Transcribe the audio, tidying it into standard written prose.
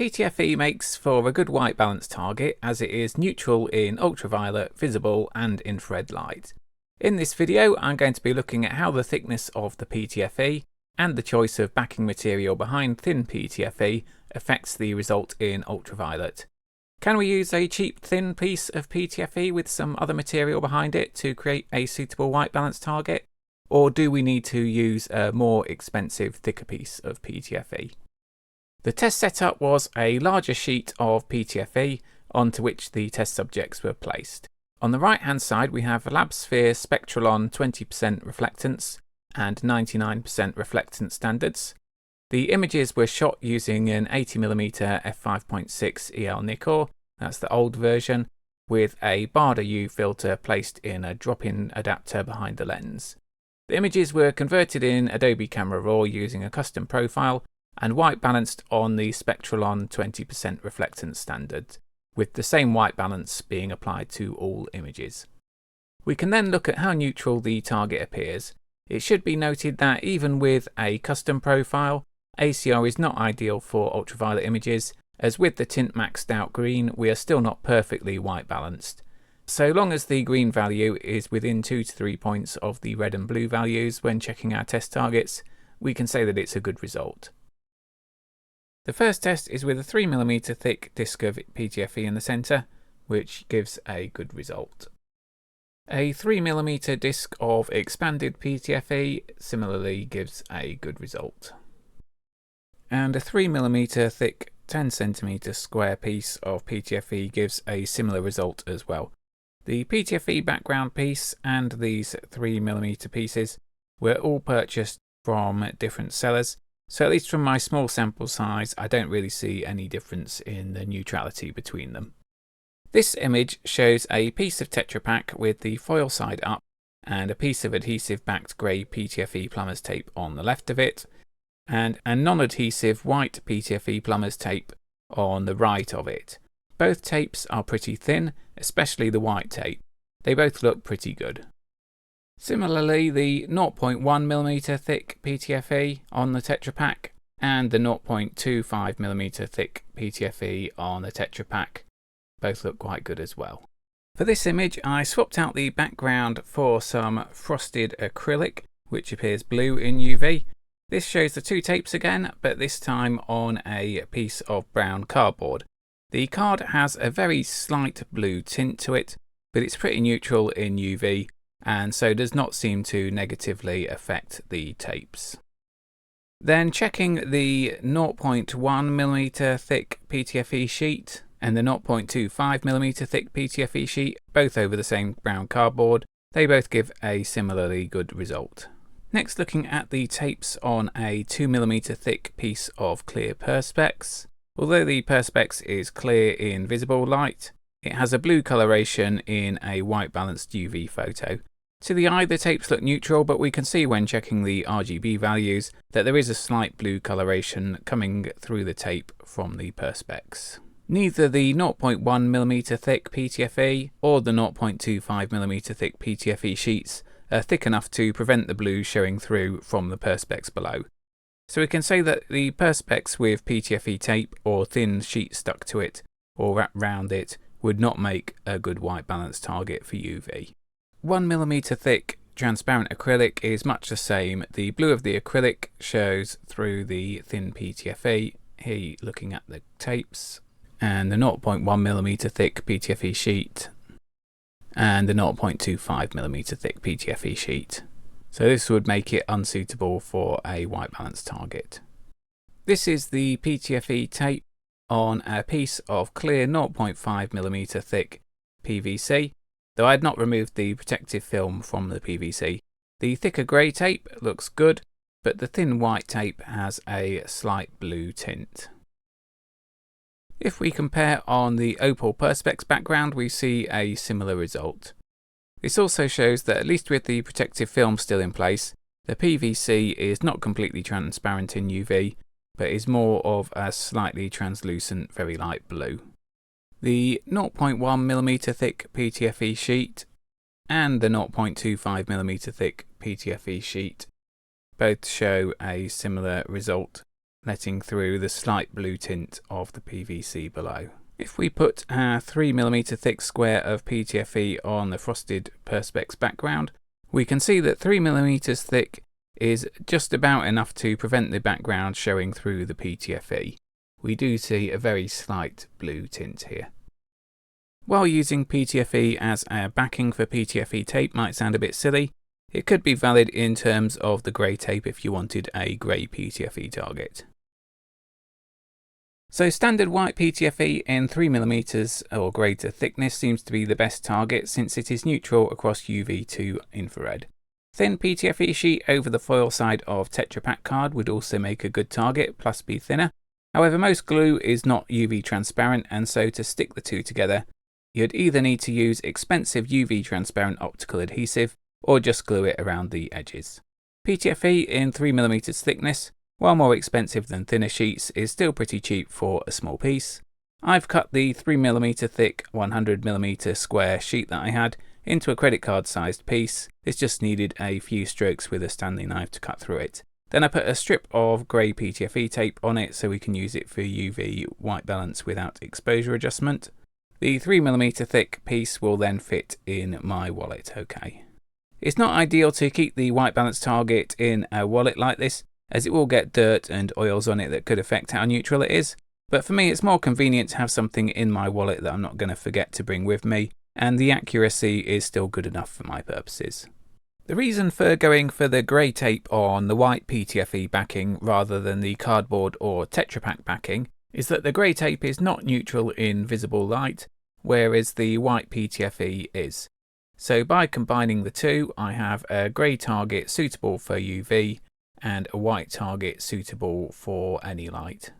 PTFE makes for a good white balance target as it is neutral in ultraviolet, visible and infrared light. In this video I'm going to be looking at how the thickness of the PTFE and the choice of backing material behind thin PTFE affects the result in ultraviolet. Can we use a cheap thin piece of PTFE with some other material behind it to create a suitable white balance target? Or do we need to use a more expensive, thicker piece of PTFE? The test setup was a larger sheet of PTFE onto which the test subjects were placed. On the right hand side we have a LabSphere Spectralon 20% reflectance and 99% reflectance standards. The images were shot using an 80mm f5.6 EL Nikkor, that's the old version, with a Barda U filter placed in a drop-in adapter behind the lens. The images were converted in Adobe Camera Raw using a custom profile and white balanced on the Spectralon 20% reflectance standard, with the same white balance being applied to all images. We can then look at how neutral the target appears. It should be noted that even with a custom profile, ACR is not ideal for ultraviolet images, as with the tint maxed out green we are still not perfectly white balanced. So long as the green value is within 2 to 3 points of the red and blue values when checking our test targets, we can say that it's a good result. The first test is with a 3mm thick disc of PTFE in the centre, which gives a good result. A 3mm disc of expanded PTFE similarly gives a good result. And a 3mm thick 10cm square piece of PTFE gives a similar result as well. The PTFE background piece and these 3mm pieces were all purchased from different sellers, so at least from my small sample size I don't really see any difference in the neutrality between them. This image shows a piece of Tetra Pak with the foil side up and a piece of adhesive backed grey PTFE plumber's tape on the left of it, and a non-adhesive white PTFE plumber's tape on the right of it. Both tapes are pretty thin, especially the white tape. They both look pretty good. Similarly, the 0.1mm thick PTFE on the Tetra Pak and the 0.25mm thick PTFE on the Tetra Pak both look quite good as well. For this image I swapped out the background for some frosted acrylic, which appears blue in UV. This shows the two tapes again, but this time on a piece of brown cardboard. The card has a very slight blue tint to it, but it's pretty neutral in UV and so does not seem to negatively affect the tapes. Then checking the 0.1mm thick PTFE sheet and the 0.25mm thick PTFE sheet, both over the same brown cardboard, they both give a similarly good result. Next, looking at the tapes on a 2mm thick piece of clear Perspex. Although the Perspex is clear in visible light, it has a blue coloration in a white balanced UV photo. To the eye the tapes look neutral, but we can see when checking the RGB values that there is a slight blue coloration coming through the tape from the Perspex. Neither the 0.1mm thick PTFE or the 0.25mm thick PTFE sheets are thick enough to prevent the blue showing through from the Perspex below. So we can say that the Perspex with PTFE tape or thin sheet stuck to it or wrapped round it would not make a good white balance target for UV. 1mm thick transparent acrylic is much the same. The blue of the acrylic shows through the thin PTFE, here looking at the tapes, and the 0.1mm thick PTFE sheet and the 0.25mm thick PTFE sheet. So this would make it unsuitable for a white balance target. This is the PTFE tape on a piece of clear 0.5mm thick PVC, though I had not removed the protective film from the PVC. The thicker grey tape looks good, but the thin white tape has a slight blue tint. If we compare on the opal Perspex background, we see a similar result. This also shows that at least with the protective film still in place, the PVC is not completely transparent in UV, but is more of a slightly translucent, very light blue. The 0.1mm thick PTFE sheet and the 0.25mm thick PTFE sheet both show a similar result letting through the slight blue tint of the PVC below. If we put our 3mm thick square of PTFE on the frosted Perspex background, we can see that 3mm thick is just about enough to prevent the background showing through the PTFE. We do see a very slight blue tint here. While using PTFE as a backing for PTFE tape might sound a bit silly, it could be valid in terms of the grey tape if you wanted a grey PTFE target. So standard white PTFE in 3mm or greater thickness seems to be the best target since it is neutral across UV to infrared. Thin PTFE sheet over the foil side of Tetra Pak card would also make a good target, plus be thinner. However, most glue is not UV transparent, and so to stick the two together, you'd either need to use expensive UV transparent optical adhesive or just glue it around the edges. PTFE in 3mm thickness, while more expensive than thinner sheets, is still pretty cheap for a small piece. I've cut the 3mm thick 100mm square sheet that I had into a credit card sized piece. This just needed a few strokes with a Stanley knife to cut through it. Then I put a strip of grey PTFE tape on it so we can use it for UV white balance without exposure adjustment. The 3mm thick piece will then fit in my wallet, okay. It's not ideal to keep the white balance target in a wallet like this, as it will get dirt and oils on it that could affect how neutral it is. But for me, it's more convenient to have something in my wallet that I'm not going to forget to bring with me, and the accuracy is still good enough for my purposes. The reason for going for the grey tape on the white PTFE backing rather than the cardboard or Tetra Pak backing is that the grey tape is not neutral in visible light, whereas the white PTFE is. So by combining the two, I have a grey target suitable for UV and a white target suitable for any light.